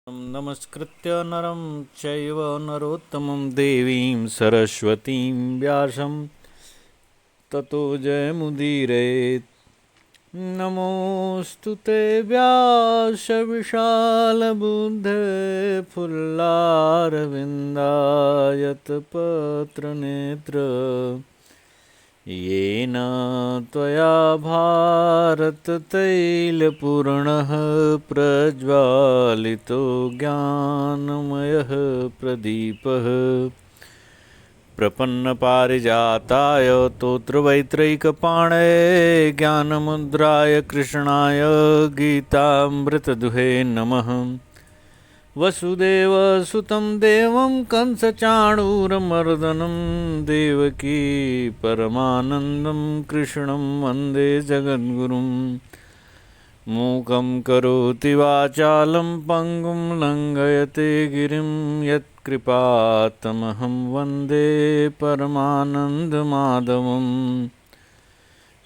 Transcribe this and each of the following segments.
नमस्कृत्य नरं चैव नरोत्तमं देवीं सरस्वतीं व्यासं ततो जयमुदीरयेत्। नमोऽस्तु ते व्यासविशालबुद्धे फुल्लारविन्दायतपत्रनेत्र येन त्वया भारततैलपूर्णः प्रज्वालितो ज्ञानमयः प्रदीपः प्रपन्नपारिजाताय तोत्रवैत्रैकपाणये ज्ञानमुद्राय कृष्णाय गीतामृतदुहे नमः। वसुदेवसुतं देवं कंसचाणूरमर्दनं देवकी परमानन्दं कृष्णं वन्दे जगद्गुरुं। मूकं करोति वाचालं पङ्गुं लङ्घयते गिरिं यत्कृपातमहं वन्दे परमानन्दमाधवम्।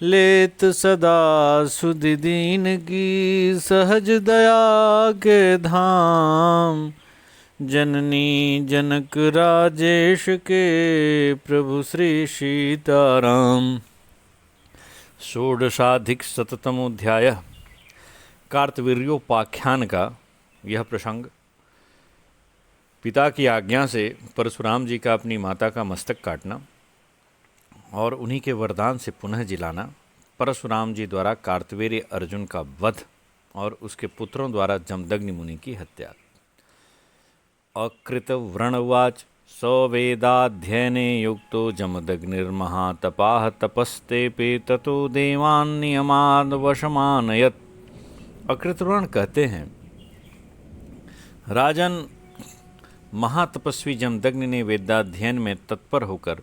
लेत सदा सुदीन की सहज दया के धाम, जननी जनक राजेश के प्रभु श्री सीताराम। षोडशाधिक शततमोध्याय कार्तवीर्योपाख्यान का यह प्रसंग पिता की आज्ञा से परशुराम जी का अपनी माता का मस्तक काटना और उन्हीं के वरदान से पुनः जिलाना, परशुराम जी द्वारा कार्तवीर्य अर्जुन का वध और उसके पुत्रों द्वारा जमदग्नि मुनि की हत्या। अकृत व्रणवाच सवेदाध्ययने युक्तो जमदग्निर्महातपाः तपस्तेपे ततो देवान् नियमाद वशमानयत्। अकृतव्रण कहते हैं, राजन महातपस्वी जमदग्नि ने वेदाध्ययन में तत्पर होकर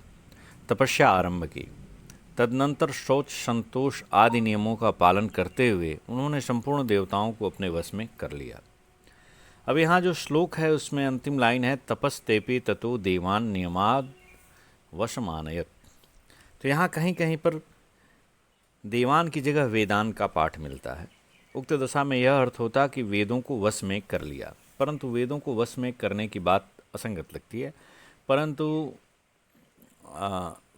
तपस्या आरंभ की। तदनंतर शौच संतोष आदि नियमों का पालन करते हुए उन्होंने संपूर्ण देवताओं को अपने वश में कर लिया। अब यहाँ जो श्लोक है उसमें अंतिम लाइन है तपस्तेपि ततो देवान नियमाद वशमानयत। तो यहाँ कहीं कहीं पर देवान की जगह वेदान का पाठ मिलता है। उक्त दशा में यह अर्थ होता कि वेदों को वश में कर लिया, परंतु वेदों को वश में करने की बात असंगत लगती है। परंतु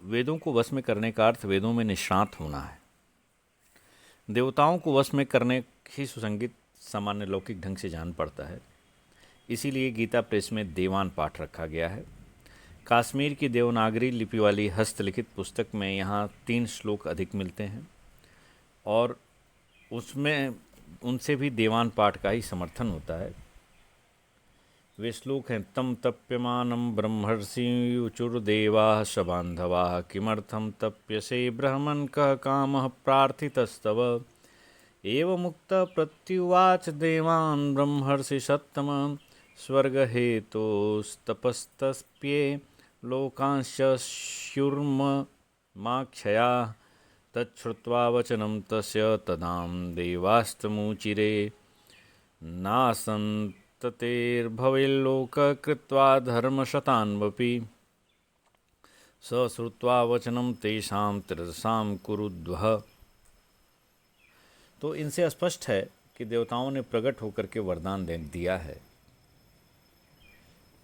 वेदों को वश में करने का अर्थ वेदों में निष्णात होना है। देवताओं को वश में करने ही सुसंगित सामान्य लौकिक ढंग से जान पड़ता है। इसीलिए गीता प्रेस में देवान पाठ रखा गया है। कश्मीर की देवनागरी लिपि वाली हस्तलिखित पुस्तक में यहाँ 3 श्लोक अधिक मिलते हैं और उसमें उनसे भी देवान पाठ का ही समर्थन होता है। वे श्लोक हैं तम तप्यमानं ब्रह्मर्षियुचुर्देवाः सबान्धवाः किमर्थं तप्यसे ब्रह्मन् कः कामः प्रार्थितस्तव। एवमुक्तः प्रत्युवाच देवान् ब्रह्मर्षि सत्तम स्वर्गहेतोस्तपस्तप्ये लोकांश्च स्युर्ममाक्षया। तच्छ्रुत्वा वचनं तस्य तदां देवास्तमुचिरे नासन् ततेर्भवेल्लोक कृत्वा धर्मशतान्वपि। स श्रुत्वा वचनं तेषां तिरसां कुरुद्वः। तो इनसे स्पष्ट है कि देवताओं ने प्रकट होकर के वरदान दे दिया है।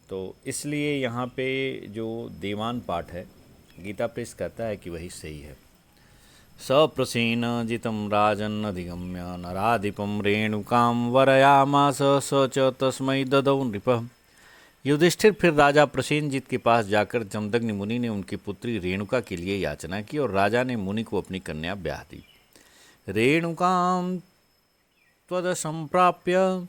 तो इसलिए यहाँ पे जो देवान पाठ है गीता प्रेस कहता है कि वही सही है। सप्रसेन जितं राजन् अधिगम्य नराधिपं रेणुकां वरयामास स च तस्मै ददौ नृपः। युधिष्ठिर फिर राजा प्रसेनजित के पास जाकर जमदग्नि मुनि ने उनकी पुत्री रेणुका के लिए याचना की और राजा ने मुनि को अपनी कन्या ब्याह दी। रेणुकां त्वदसंप्राप्य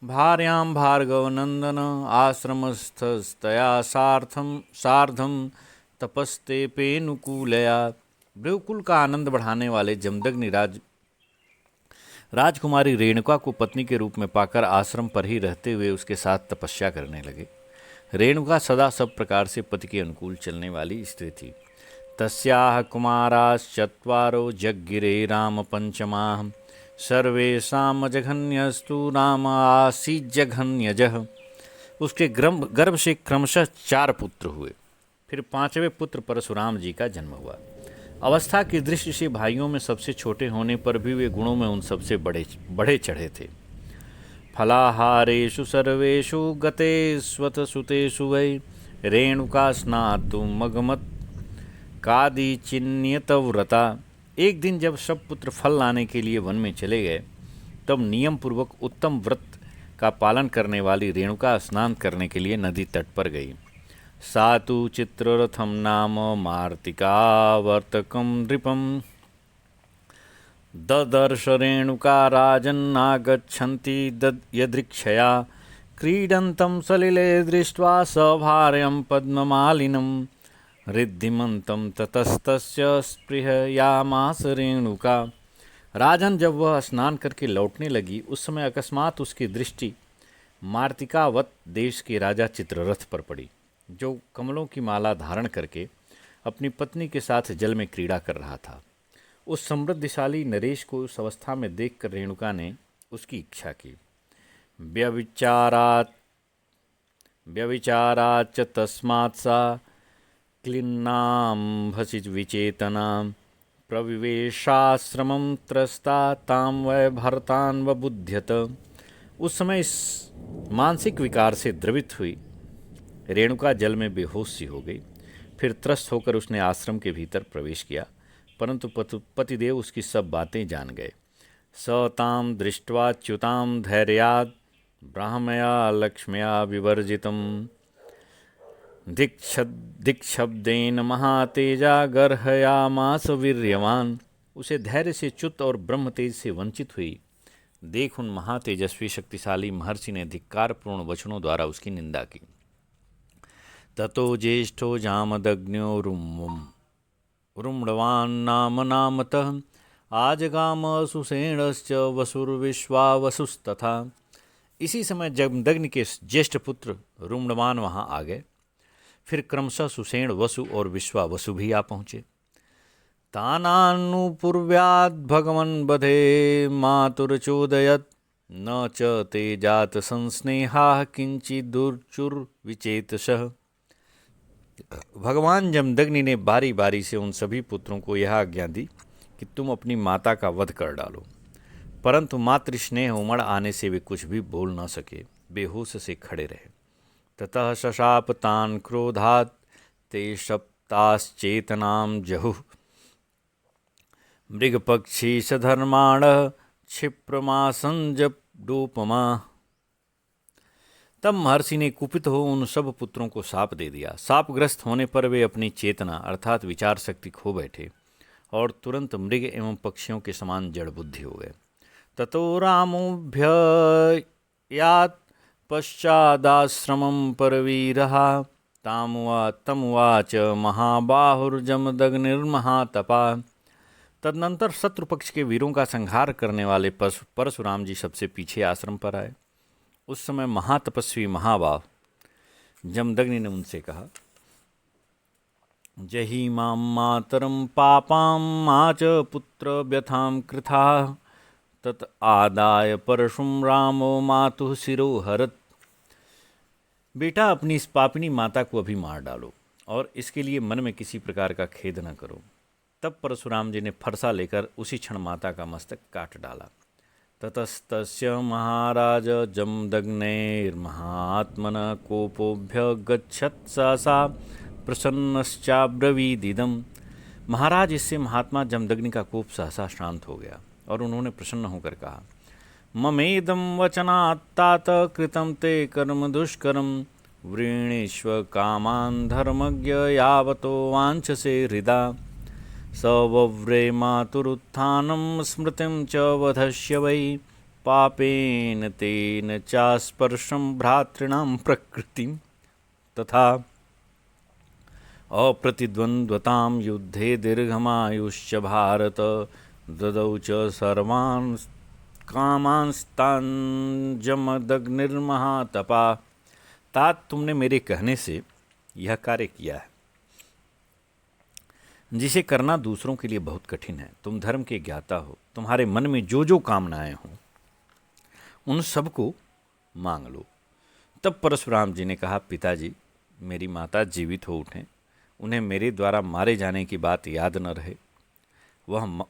भार्यां भार्गवनंदन आश्रमस्थस्तया सार्धं तपस्तेपेनुकूलया। भृगुकुल का आनंद बढ़ाने वाले जमदग्नि राजकुमारी रेणुका को पत्नी के रूप में पाकर आश्रम पर ही रहते हुए उसके साथ तपस्या करने लगे। रेणुका सदा सब प्रकार से पति के अनुकूल चलने वाली स्त्री थी। तस्याः कुमाराश्चत्वारो जग्गिरे राम पंचमाः सर्वेषां जघन्यस्तु राम आसीज्जघन्यजः। उसके गर्भ से क्रमशः 4 पुत्र हुए। फिर 5वें पुत्र परशुराम जी का जन्म हुआ। अवस्था की दृष्टि से भाइयों में सबसे छोटे होने पर भी वे गुणों में उन सबसे बढ़े चढ़े थे। फलाहारेषु सर्वेषु गते स्वतसुतेषु वै रेणुका स्नातु मगमत कादि चिन्यत व्रता। एक दिन जब सब पुत्र फल लाने के लिए वन में चले गए, तब नियम पूर्वक उत्तम व्रत का पालन करने वाली रेणुका स्नान करने के लिए नदी तट पर गई। सातु चित्ररथम नाम मार्तिका वर्तकम नृपम ददर्श रेणुका राजन्नागच्छन्ति यदृक्षया क्रीडन्तं सलिले दृष्ट्वा सभार्यं पद्ममालिनं रिद्धिमन्तं ततस्तस्य स्पृहयामास रेणुका। राजन जब वह स्नान करके लौटने लगी, उस समय अकस्मात उसकी दृष्टि मार्तिकावत देश के राजा चित्ररथ पर पड़ी, जो कमलों की माला धारण करके अपनी पत्नी के साथ जल में क्रीड़ा कर रहा था। उस समृद्धिशाली नरेश को उस अवस्था में देखकर रेणुका ने उसकी इच्छा की। व्यभिचाराच्च तस्मात् सा क्लिन्नाम्भसि विचेतनां प्रविवेशाश्रमं त्रस्ता तां वै भरतान्वबुध्यत। उस समय इस मानसिक विकार से द्रवित हुई रेणुका जल में बेहोश सी हो गई। फिर त्रस्त होकर उसने आश्रम के भीतर प्रवेश किया, परंतु पतिदेव उसकी सब बातें जान गए। स तां दृष्ट्वा च्युतां धैर्यात् ब्राह्मया लक्ष्म्या विवर्जितं दिक्शब्देन महातेजा गर्हयामास वीर्यवान। उसे धैर्य से च्युत और ब्रह्म तेज से वंचित हुई देख उन महातेजस्वी शक्तिशाली महर्षि ने धिक्कारपूर्ण वचनों द्वारा उसकी निंदा की। ततो ज्येष्ठो जामदग्न्यो रुम्णवान् नाम नामतः आजगाम सुसेणश्च वसुर्विश्वा वसुस्तथा। इसी समय जमदग्नि के ज्येष्ठ पुत्र रुम्णवान वहाँ आ गए। फिर क्रमशः सुसेण, वसु और विश्वा वसु भी आ पहुँचे। तानानुपूर्व्याद् भगवन् बधे मातुरचोदयत् न च ते जात संस्नेहा किंचिदुर्चुर्विचेतसः। भगवान जमदग्नि ने बारी बारी से उन सभी पुत्रों को यह आज्ञा दी कि तुम अपनी माता का वध कर डालो, परंतु मातृ स्नेह उमड़ आने से वे कुछ भी बोल न सके, बेहोश से खड़े रहे। ततः शशाप तान क्रोधात् ते सप्ताश्चेतनां जहुः मृगपक्षी सधर्माण क्षिप्रमासंजडोपमा। तब महर्षि ने कुपित हो उन सब पुत्रों को शाप दे दिया। शापग्रस्त होने पर वे अपनी चेतना अर्थात विचार शक्ति खो बैठे और तुरंत मृग एवं पक्षियों के समान जड़ बुद्धि हो गए। ततो रामोऽभ्ययात् पश्चादाश्रमं परवीरः तमुवाच महाबाहुर्जमदग्निर्महातपा। तदनंतर शत्रु पक्ष के वीरों का संहार करने वाले परशुराम जी सबसे पीछे आश्रम पर आए। उस समय महातपस्वी महाबाह जमदग्नि ने उनसे कहा, जहि मां मातरं पापां मा च पुत्र व्यथां कृथा तत् आदाय परशुं रामो मातुः शिरो हरत। बेटा, अपनी इस पापिनी माता को अभी मार डालो और इसके लिए मन में किसी प्रकार का खेद न करो। तब परशुराम जी ने फरसा लेकर उसी क्षण माता का मस्तक काट डाला। ततस्तस्य महाराज जमदग्नेर्महात्मनः कोपोऽभ्यगच्छत् सहसा प्रसन्नश्चाब्रवीदिदम्। महाराज, इससे महात्मा जमदग्नि का कोप सहसा शांत हो गया और उन्होंने प्रसन्न होकर कहा, ममेदं वचनात्तात कृतं ते कर्म दुष्करं वृणीष्व कामान् धर्मज्ञ यावतो वाञ्छसे हृदा सवव्रे मातुरुत्थानं स्मृतिं च वधस्य वै पापेन तेन चास्पर्शं भ्रातॄणां प्रकृतिं तथा अप्रतिद्वन्द्वतां युद्धे दीर्घमायुश्च भारत ददौ च सर्वान् कामांस्तान् जमदग्निर्महातपा। तात, तुमने मेरे कहने से यह कार्य किया है जिसे करना दूसरों के लिए बहुत कठिन है। तुम धर्म के ज्ञाता हो, तुम्हारे मन में जो जो कामनाएं हों उन सब को मांग लो। तब परशुराम जी ने कहा, पिताजी, मेरी माता जीवित हो उठें, उन्हें मेरे द्वारा मारे जाने की बात याद न रहे, वह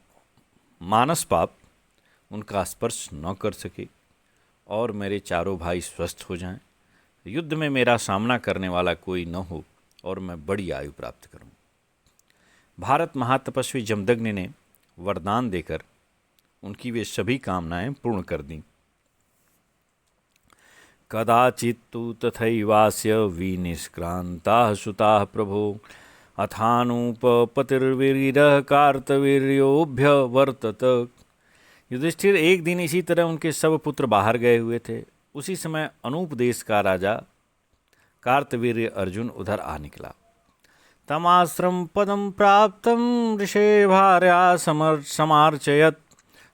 मानस पाप उनका स्पर्श न कर सके और मेरे चारों भाई स्वस्थ हो जाएं, युद्ध में मेरा सामना करने वाला कोई न हो और मैं बड़ी आयु प्राप्त करूं। भारत महातपस्वी जमदग्नि ने वरदान देकर उनकी वे सभी कामनाएं पूर्ण कर दीं। कदाचित् तु तथैवास्य विनिष्क्रान्ताः सुताः प्रभो अथानुपपतिर्वीरः कार्तवीर्योऽभ्यवर्तत। युधिष्ठिर, एक दिन इसी तरह उनके सब पुत्र बाहर गए हुए थे। उसी समय अनूप देश का राजा कार्तवीर्य अर्जुन उधर आ निकला। तमाश्रम पदम प्राप्तं ऋषे भार्या समार्चयत्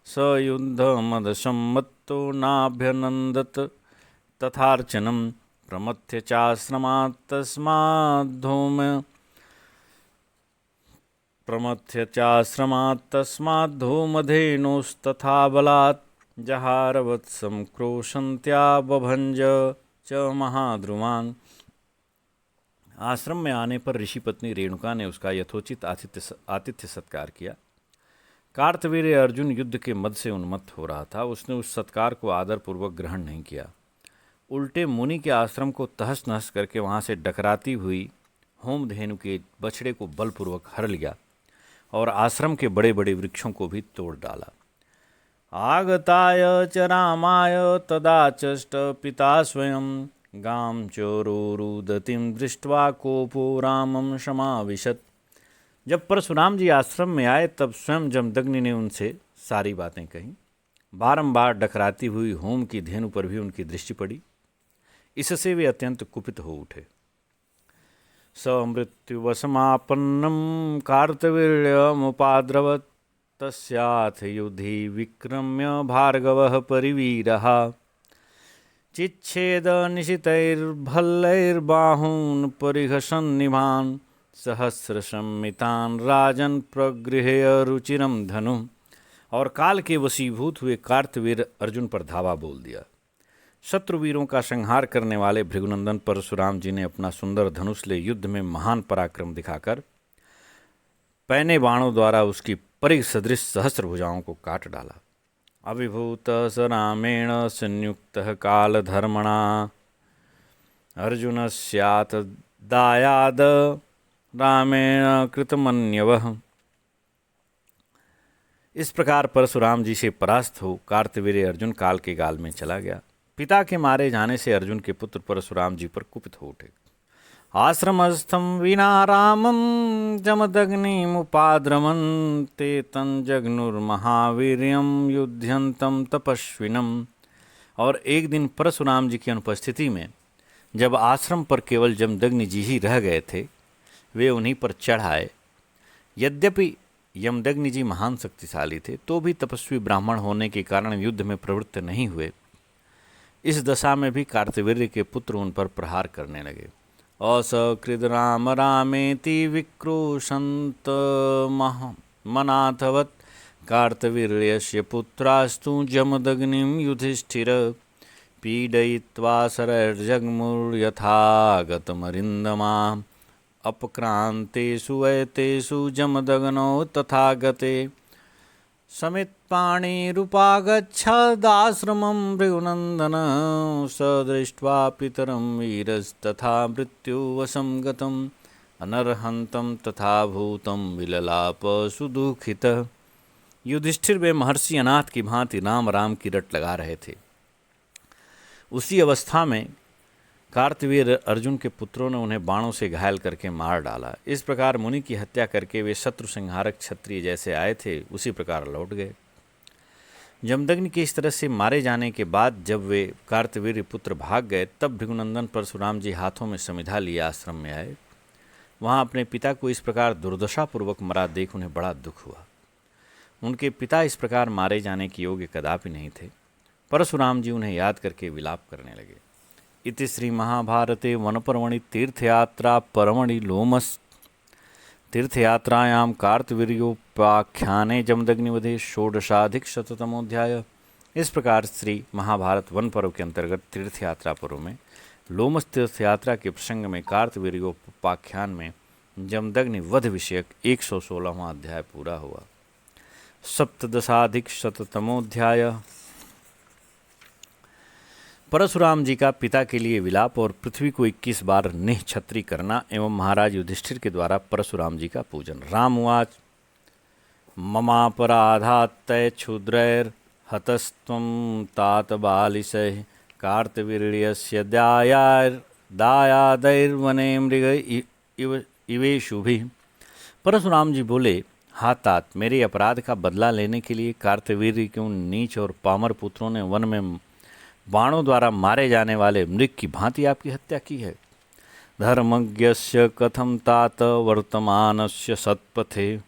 स युद्ध मद सम्मत्तो नाभ्यनंदत तथार्चनम प्रमथ्य चाश्रमात्तस्माद्धूमधेनोस्तथा बलात् जहारवत्सं क्रोशन्त्या बभंज च महाद्रुमान्। आश्रम में आने पर ऋषि पत्नी रेणुका ने उसका यथोचित आतिथ्य सत्कार किया। कार्तवीर्य अर्जुन युद्ध के मद से उन्मत्त हो रहा था। उसने उस सत्कार को आदरपूर्वक ग्रहण नहीं किया, उल्टे मुनि के आश्रम को तहस नहस करके वहाँ से डकराती हुई होमधेनु के बछड़े को बलपूर्वक हर लिया और आश्रम के बड़े बड़े वृक्षों को भी तोड़ डाला। आगताय च रामाय तदा चष्ट पिता स्वयं गां चोरुदतिं दृष्ट्वा कोपो रामं समाविशत्। जब परशुराम जी आश्रम में आए तब स्वयं जमदग्नि ने उनसे सारी बातें कहीं। बारंबार डकराती हुई होम की धेनु पर भी उनकी दृष्टि पड़ी। इससे वे अत्यंत कुपित हो उठे। समृत्युवसमापन्नं कार्तवीर्यमुपाद्रवत् तस्याथ युधि विक्रम्य भार्गवः परिवीरः चिच्छेद निशितैर्भल्लैर्बाहून् परिघसन्निभान् सहस्रसम्मितान् राजन् प्रगृह्य रुचिरं धनु। और काल के वशीभूत हुए कार्तवीर अर्जुन पर धावा बोल दिया। शत्रुवीरों का संहार करने वाले भृगुनंदन परशुराम जी ने अपना सुंदर धनुष ले युद्ध में महान पराक्रम दिखाकर पैने बाणों द्वारा उसकी परिघ सदृश सहस्र भुजाओं को काट डाला। अभिभूत स रामेण संयुक्तः कालधर्मणा अर्जुन स्यात् दायाद रामेण कृतमन्यवः। इस प्रकार परशुराम जी से परास्त हो कार्तवीर्य अर्जुन काल के गाल में चला गया। पिता के मारे जाने से अर्जुन के पुत्र परशुराम जी पर कुपित हो उठे। आश्रमस्थं विना रामं जमदग्निमुपाद्रमन् ते तंजग्नुर्महावीर्यं युध्यन्तं तपस्विनम्। और एक दिन परशुराम जी की अनुपस्थिति में जब आश्रम पर केवल जमदग्नि जी ही रह गए थे, वे उन्हीं पर चढ़ आए। यद्यपि यमदग्नि जी महान शक्तिशाली थे तो भी तपस्वी ब्राह्मण होने के कारण युद्ध में प्रवृत्त नहीं हुए। इस दशा में भी कार्तवीर्य के पुत्र उन पर प्रहार करने लगे। असकृद राम रामेति विक्रोशंत मनाथवत् कार्तवीर्यस्य पुत्रास्तु जमदग्निं युधिष्ठिर पीडयित्वा शरैर्जग्मुर्यथागतमरिन्दमा अपक्रांतेषु वैतेषु जमदग्नौ तथा गते समित्पाणिरुपागच्छदाश्रमं भृगुनन्दन स दृष्ट्वा पितरं वीरस्तथा मृत्युवशं गतम् अनर्हन्तं तथा भूतं विललाप सुदुःखितः। युधिष्ठिर वे महर्षि अनाथ की भांति राम राम की रट लगा रहे थे। उसी अवस्था में कार्तवीर्य अर्जुन के पुत्रों ने उन्हें बाणों से घायल करके मार डाला। इस प्रकार मुनि की हत्या करके वे शत्रु संहारक क्षत्रिय जैसे आए थे उसी प्रकार लौट गए। जमदग्नि के इस तरह से मारे जाने के बाद जब वे कार्तवीर्य पुत्र भाग गए तब भृगुनंदन परशुराम जी हाथों में समिधा लिए आश्रम में आए। वहाँ अपने पिता को इस प्रकार दुर्दशापूर्वक मरा देख उन्हें बड़ा दुख हुआ। उनके पिता इस प्रकार मारे जाने के योग्य कदापि नहीं थे। परशुराम जी उन्हें याद करके विलाप करने लगे। इति श्री महाभारते वनपर्वणि तीर्थयात्रा पर्वणि लोमस तीर्थयात्रायां कार्तवीर्योपाख्याने जमदग्निवधे षोडशाधिकशततमोऽध्याय। इस प्रकार श्री महाभारत वन पर्व के अंतर्गत तीर्थयात्रा पर्व में लोमस तीर्थयात्रा के प्रसंग में कार्तवीर्योपाख्यान में जमदग्नि वध विषयक 116वां अध्याय पूरा हुआ। सप्तदशाधिकशततमोऽध्याय। परशुराम जी का पिता के लिए विलाप और पृथ्वी को 21 बार निःछत्री करना एवं महाराज युधिष्ठिर के द्वारा परशुराम जी का पूजन। रामउवाच ममापराधात्तय क्षुद्रैर्हतस्त्वं तात बालिशैः कार्तवीर्यस्य दायादैर्वने मृग इवेशुभिः। परशुराम जी बोले, हाँ तात, मेरे अपराध का बदला लेने के लिए कार्तवीर्य के उन नीच और पामर पुत्रों ने वन में बाणों द्वारा मारे जाने वाले मृग की भांति आपकी हत्या की है। धर्मज्ञस्य कथम तात वर्तमानस्य सत्पथे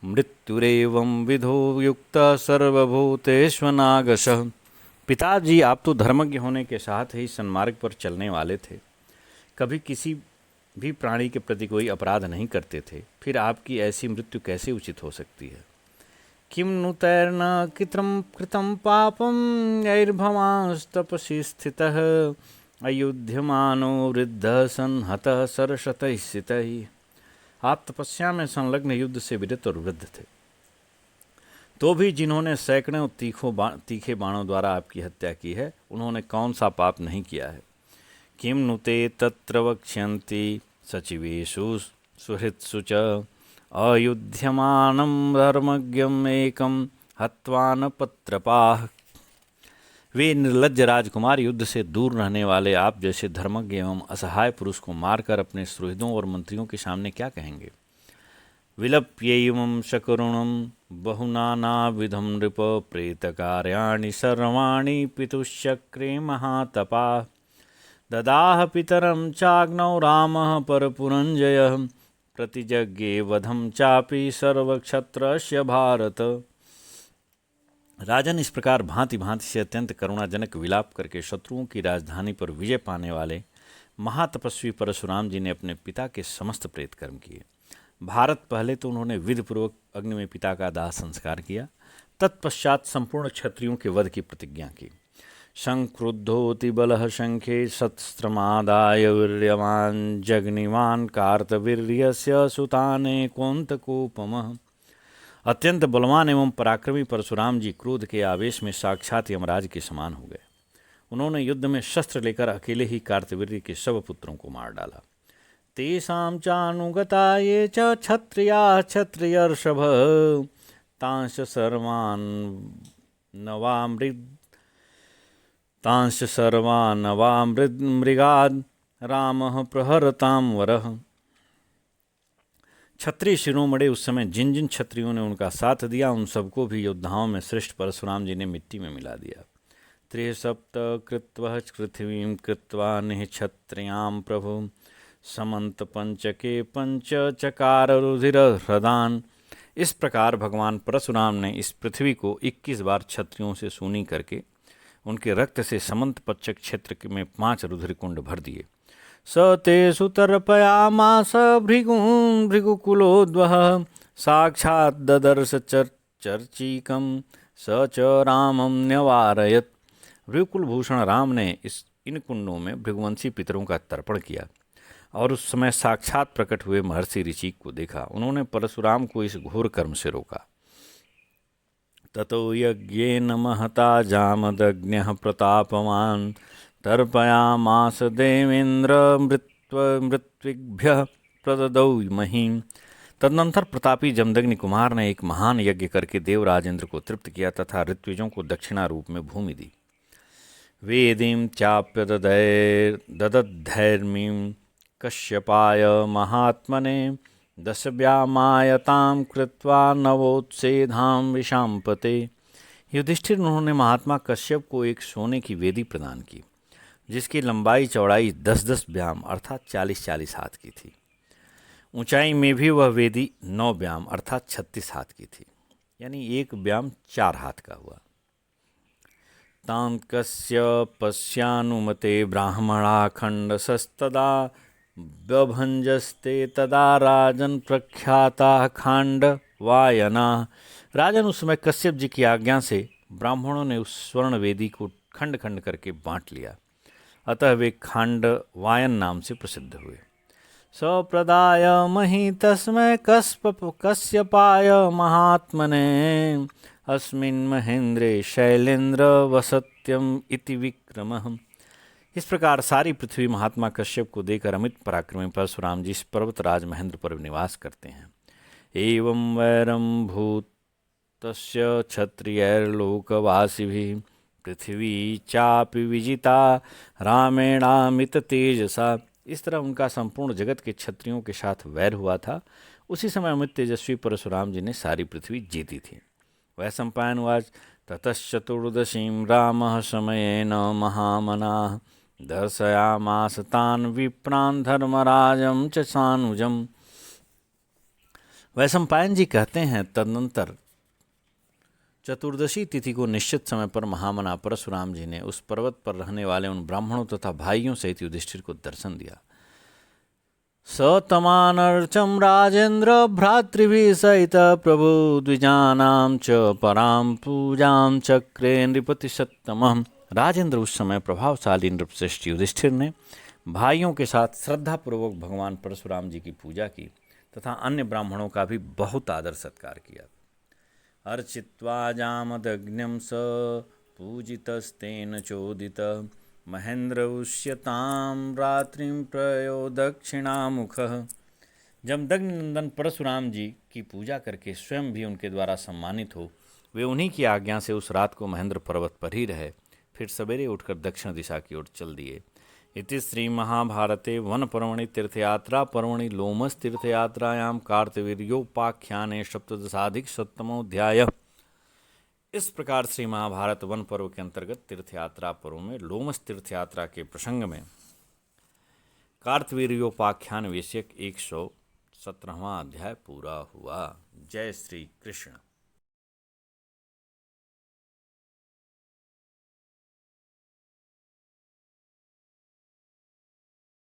मृत्युरेवं विधो युक्त सर्वभूतेष्वनागशः। पिताजी, आप तो धर्मज्ञ होने के साथ ही सन्मार्ग पर चलने वाले थे, कभी किसी भी प्राणी के प्रति कोई अपराध नहीं करते थे, फिर आपकी ऐसी मृत्यु कैसे उचित हो सकती है। किम नु तैर्न कृतं पापं यैर्भवांस्तपसि स्थितः अयुध्यमानो वृद्धः संहतः सरशतैः स्थितैः। आप तपस्या में संलग्न युद्ध से विरत और वृद्ध थे, तो भी जिन्होंने सैकड़ों तीखे बाणों द्वारा आपकी हत्या की है, उन्होंने कौन सा पाप नहीं किया है। किम नुते तत्र वक्ष्यन्ति सचिवेषु सुहृत्सु च अयुध्यमानं धर्मज्ञम् एकं हत्वा न पत्रपाः। वे निर्लज्ज राजकुमार युद्ध से दूर रहने वाले आप जैसे धर्मज्ञ एवं असहाय पुरुष को मारकर अपने सुहृदों और मंत्रियों के सामने क्या कहेंगे। विलप्यैवं शकरुणं बहुनानाविधं नृप प्रेतकार्याणि सर्वाणि पितुश्चक्रे महातपाः ददाह पितरं चाग्नौ रामः परपुरञ्जयः प्रतिजज्ञे वधं चापि सर्वक्षत्रस्य भारत। राजन, इस प्रकार भांति भांति से अत्यंत करुणाजनक विलाप करके शत्रुओं की राजधानी पर विजय पाने वाले महातपस्वी परशुराम जी ने अपने पिता के समस्त प्रेत कर्म किए। भारत, पहले तो उन्होंने विधिपूर्वक अग्नि में पिता का दाह संस्कार किया, तत्पश्चात संपूर्ण क्षत्रियों के वध की प्रतिज्ञा की। संक्रुद्धोति बलः शंखे शस्त्रमादाय वीर्यवान् जग्निवान् कार्तवीर्यस्य सुताने कौन्तकोपमः। अत्यंत बलवान एवं पराक्रमी परशुराम जी क्रोध के आवेश में साक्षात यमराज के समान हो गए। उन्होंने युद्ध में शस्त्र लेकर अकेले ही कार्तवीर्य के सब पुत्रों को मार डाला। तेषां चानुगता ये च क्षत्रियाः क्षत्रियर्षभ तांश सर्वान् मृगाद रामः प्रहरतां वरः। क्षत्रिय शिरोमणि उस समय जिन जिन क्षत्रियों ने उनका साथ दिया, उन सबको भी योद्धाओं में श्रेष्ठ परशुराम जी ने मिट्टी में मिला दिया। त्रिसप्त कृत्वा पृथ्वीं कृत्वा निःक्षत्रियां प्रभु समंत पंचके पंच चकार रुधिर ह्रदान। इस प्रकार भगवान परशुराम ने इस पृथ्वी को 21 बार क्षत्रियों से सूनी करके उनके रक्त से समंत पश्च क्षेत्र में 5 रुधिर कुंड भर दिए। स तेषु तर्पयामास भृगुकुलोद्वः साक्षात् ददर्श चर्चिकं स च रामं न्यवारयत्। भृगुकुल भूषण राम ने इन कुंडों में भृगुवंशी पितरों का तर्पण किया और उस समय साक्षात प्रकट हुए महर्षि ऋचिक को देखा। उन्होंने परशुराम को इस घोर कर्म से रोका। ततो यज्ञेन महता जामदग्न्यः प्रतापवान् तर्पयामास देवेन्द्र मृत्विभ्यः प्रददौ महीम्। तदनंतर प्रतापी जमदग्नि कुमार ने एक महान यज्ञ करके देवराज इंद्र को तृप्त किया तथा ऋत्विजों को दक्षिणा रूप में भूमि दी। वेदीं चाप्य ददद्धैर्मीं कश्यपाय महात्मने दशव्यामायतां कृत्वा नवोत्सेधां विशाम्पते। युधिष्ठिर, उन्होंने महात्मा कश्यप को एक सोने की वेदी प्रदान की जिसकी लंबाई चौड़ाई 10-10 व्याम अर्थात 40-40 हाथ की थी। ऊंचाई में भी वह वेदी 9 व्याम अर्थात 36 हाथ की थी, यानी एक व्याम 4 हाथ का हुआ। तां कश्यपस्यानुमते ब्राह्मणाखण्डसस्तदा व्यभंजस्ते तदा राजन प्रख्याता खांड वायना। राजन, उस समय कश्यप जी की आज्ञा से ब्राह्मणों ने उस स्वर्ण वेदी को खंड खंड करके बांट लिया, अतः वे खांड वायन नाम से प्रसिद्ध हुए। सप्रदाय मही तस्मै कश्यपाय महात्मने अस्मिन् महेंद्रे शैलेंद्र वसत्यम इति विक्रमः। इस प्रकार सारी पृथ्वी महात्मा कश्यप को देकर अमित पराक्रमी परशुराम जी इस पर्वतराज महेंद्र पर निवास करते हैं। एवं वैरम भूतस्य क्षत्रियैर्लोकवासिभिः पृथ्वी चापि विजिता रामेणामित तेजसा। इस तरह उनका संपूर्ण जगत के क्षत्रियों के साथ वैर हुआ था। उसी समय अमित तेजस्वी परशुराम जी ने सारी पृथ्वी जीती थी। वैशंपायनवाच ततश्चतुर्दशीं रामः समयेन महामनाः दर्शयामास तान् विप्रान् धर्मराजं च सानुजम्। वैशंपायन जी कहते हैं, तदनंतर चतुर्दशी तिथि को निश्चित समय पर महामना परशुराम जी ने उस पर्वत पर रहने वाले उन ब्राह्मणों तथा भाइयों सहित युधिष्ठिर को दर्शन दिया। स तमानर्चम राजेंद्र भ्रातृभिः सहित प्रभु द्विजानां च परां पूजां चक्रे नृपति सत्तमः। राजेंद्र उस समय प्रभावशाली नृपश्रेष्ठ युधिष्ठिर ने भाइयों के साथ श्रद्धापूर्वक भगवान परशुराम जी की पूजा की तथा अन्य ब्राह्मणों का भी बहुत आदर सत्कार किया। अर्चित्वा जामदग्न्यं स पूजितस्तेन चोदित महेंद्र उष्यतां रात्रिं प्रयो दक्षिणामुखः। जब दग्ननंदन परशुराम जी की पूजा करके स्वयं भी उनके द्वारा सम्मानित हो, वे उन्हीं की आज्ञा से उस रात को महेंद्र पर्वत पर ही रहे, फिर सवेरे उठकर दक्षिण दिशा की ओर चल दिए। इति श्री महाभारते वन पर्वणि तीर्थयात्रा पर्वणि लोमस तीर्थयात्रायां कार्तवीर्योपाख्याने सप्तदशाधिक-शतमोऽध्याय। इस प्रकार श्री महाभारत वन पर्व के अंतर्गत तीर्थयात्रा पर्व में लोमस तीर्थयात्रा के प्रसंग में कार्तवीर्योपाख्यान विषयक 117वां अध्याय पूरा हुआ। जय श्री कृष्ण।